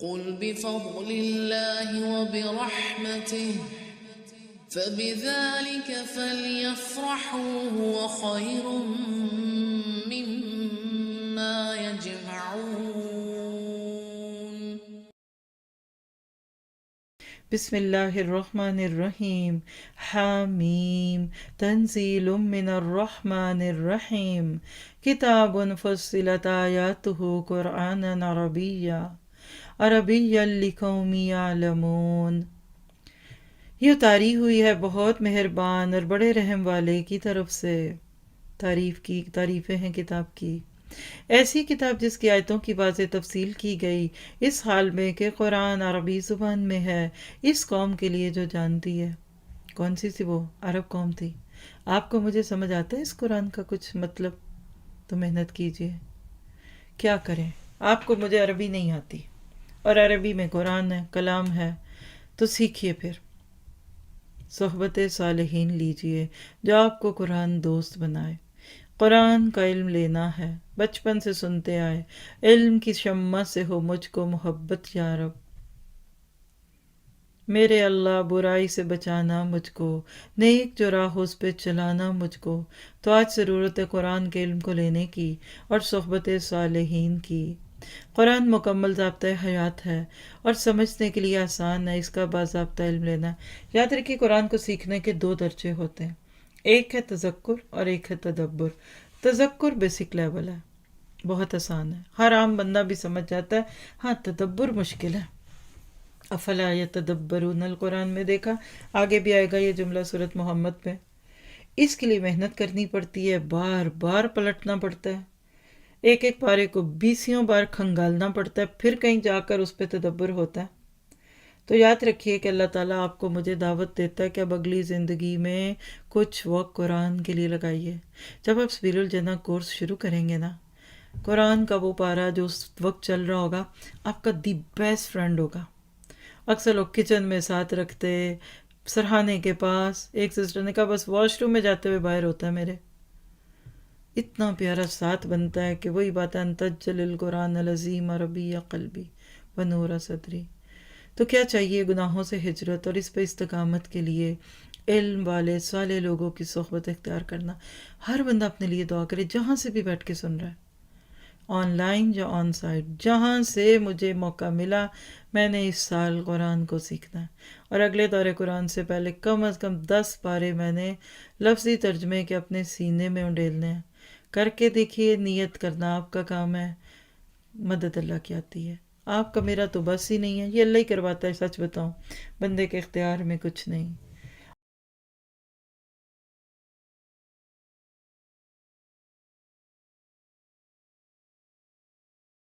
قل بفضل الله وبرحمته فبذلك فليفرحوا هو خير مما يجمعون. بسم اللہ الرحمن الرحیم. حامیم تنزیل من الرحمن الرحیم. کتاب فصلت آیاتہ قرآنا عربیا لقوم یعلمون. یہ اتاری ہوئی ہے بہت مہربان اور بڑے رحم والے کی طرف سے. تعریفیں ہیں کتاب کی. ایسی کتاب جس کی آیتوں کی واضح تفصیل کی گئی، اس حال میں کہ قرآن عربی زبان میں ہے، اس قوم کے لیے جو جانتی ہے. کون سی وہ عرب قوم تھی. آپ کو مجھے سمجھ آتا ہے اس قرآن کا کچھ مطلب؟ تو محنت کیجئے. کیا کریں، آپ کو مجھے عربی نہیں آتی اور عربی میں قرآن ہے، کلام ہے، تو سیکھیے. پھر صحبت صالحین لیجئے جو آپ کو قرآن دوست بنائے. قرآن کا علم لینا ہے، بچپن سے سنتے آئے. علم کی شمع سے ہو مجھ کو محبت یا رب. میرے اللہ برائی سے بچانا مجھ کو، نیک جو راہ اس پہ چلانا مجھ کو. تو آج ضرورت ہے قرآن کے علم کو لینے کی اور صحبت صالحین کی. قرآن مکمل ضابطۂ حیات ہے اور سمجھنے کے لیے آسان ہے. اس کا باضابطہ علم لینا ہے. یاد رکھیے قرآن کو سیکھنے کے 2 درجے ہوتے ہیں، ایک ہے تذکر اور ایک ہے تدبر. تذکر بیسک لیول ہے، بہت آسان ہے، ہر عام بندہ بھی سمجھ جاتا ہے. ہاں تدبر مشکل ہے. افلا یتدبرون القرآن میں دیکھا، آگے بھی آئے گا یہ جملہ سورۃ محمد میں. اس کے لیے محنت کرنی پڑتی ہے، بار بار پلٹنا پڑتا ہے، ایک ایک پارے کو 20 بار کھنگالنا پڑتا ہے، پھر کہیں جا کر اس پہ تدبر ہوتا ہے. تو یاد رکھیے کہ اللہ تعالیٰ آپ کو مجھے دعوت دیتا ہے کہ اب اگلی زندگی میں کچھ وقت قرآن کے لیے لگائیے. جب آپ سبیل الجنہ کورس شروع کریں گے نا، قرآن کا وہ پارہ جو اس وقت چل رہا ہوگا آپ کا دی بیسٹ فرینڈ ہوگا. اکثر لوگ کچن میں ساتھ رکھتے، سرہانے کے پاس. ایک سسٹر نے کہا بس واش روم میں جاتے ہوئے باہر ہوتا ہے میرے. اتنا پیارا ساتھ بنتا ہے کہ وہی بات ہے انتجل القرآن العظیم ربی قلبی ونور صدری. تو کیا چاہیے؟ گناہوں سے ہجرت اور اس پہ استقامت کے لیے علم والے صالح لوگوں کی صحبت اختیار کرنا. ہر بندہ اپنے لیے دعا کرے جہاں سے بھی بیٹھ کے سن رہا ہے، آن لائن یا آن سائٹ. جہاں سے مجھے موقع ملا میں نے اس سال قرآن کو سیکھنا ہے، اور اگلے دور قرآن سے پہلے کم از کم 10 پارے میں نے لفظی ترجمے کے اپنے سینے میں انڈیلنے ہیں. کر کے دیکھیے، نیت کرنا آپ کا کام ہے، مدد اللہ کی آتی ہے. آپ کا میرا تو بس ہی نہیں ہے، یہ اللہ ہی کرواتا ہے. سچ بتاؤں بندے کے اختیار میں کچھ نہیں.